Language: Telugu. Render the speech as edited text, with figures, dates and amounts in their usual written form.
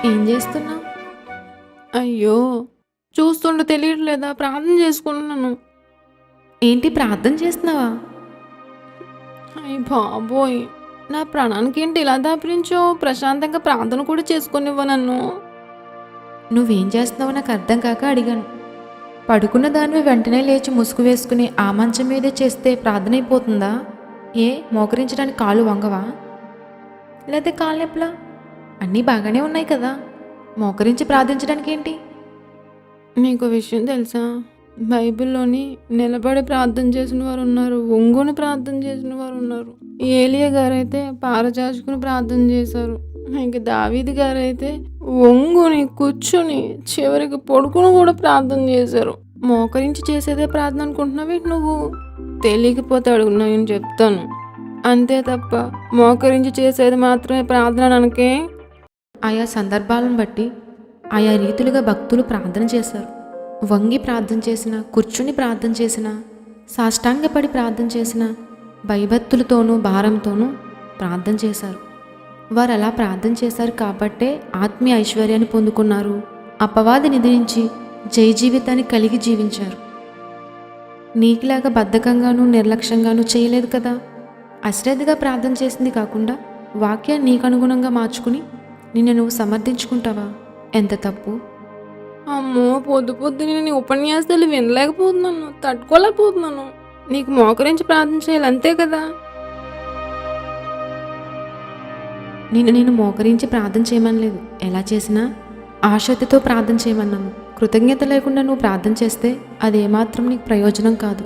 ఏం చేస్తున్నావు? అయ్యో! చూస్తుంటే తెలియట్లేదా? ప్రార్థన చేసుకుంటున్నాను. ఏంటి ప్రార్థన చేస్తున్నావా? అయ్య బాబోయ్! నా ప్రాణానికి ఏంటి ఇలా దాపురించావు? ప్రశాంతంగా ప్రార్థన కూడా చేసుకోనివ్వ నన్ను. నువ్వేం చేస్తున్నావో నాకు అర్థం కాక అడిగాను. పడుకున్న దానివి వెంటనే లేచి ముసుగు వేసుకుని ఆ మంచం మీదే చేస్తే ప్రార్థన అయిపోతుందా? ఏ మోకరించడానికి కాళ్ళు వంగవా? లేదా కాళ్ళు నొప్పులా? అన్నీ బాగానే ఉన్నాయి కదా, మోకరించి ప్రార్థించడానికి ఏంటి? నీకు విషయం తెలుసా? బైబిల్లోని నిలబడి ప్రార్థన చేసిన వారు ఉన్నారు, ఒంగుని ప్రార్థన చేసిన వారు ఉన్నారు. ఏలియా గారైతే పారచాచుకుని ప్రార్థన చేశారు. ఇంక దావీదు గారైతే ఒంగుని కూర్చుని చివరికి పడుకుని కూడా ప్రార్థన చేశారు. మోకరించి చేసేదే ప్రార్థన అనుకుంటున్నావు నువ్వు? తెలియకపోతే అడుగు, నేను చెప్తాను. అంతే తప్ప మోకరించి చేసేది మాత్రమే ప్రార్థన అనకే. ఆయా సందర్భాలను బట్టి ఆయా రీతులుగా భక్తులు ప్రార్థన చేశారు. వంగి ప్రార్థన చేసిన, కూర్చుని ప్రార్థన చేసిన, సాష్టాంగపడి ప్రార్థన చేసిన, భయభక్తులతోనూ భారంతోనూ ప్రార్థన చేశారు. వారు అలా ప్రార్థన చేశారు కాబట్టే ఆత్మీయ ఐశ్వర్యాన్ని పొందుకున్నారు. అపవాది నిద్రించి జయ జీవితాన్ని కలిగి జీవించారు. నీకులాగా బద్ధకంగానూ నిర్లక్ష్యంగానూ చేయలేదు కదా. అశ్రద్ధగా ప్రార్థన చేసింది కాకుండా వాక్యాన్ని నీకు అనుగుణంగా మార్చుకుని నిన్ను నువ్వు సమర్థించుకుంటావా? ఎంత తప్పు! అమ్మో, పొద్దు పొద్దున నేను ఉపన్యాసాలు వినలేకపోతున్నాను, తట్టుకోలేకపోతున్నాను. నీకు మోకరించి ప్రార్థన చేయాలి అంతే కదా. నేను మోకరించి ప్రార్థన చేయమనలేదు. ఎలా చేసినా ఆసక్తితో ప్రార్థన చేయమన్నాను. కృతజ్ఞత లేకుండా నువ్వు ప్రార్థన చేస్తే అది ఏమాత్రం నీకు ప్రయోజనం కాదు.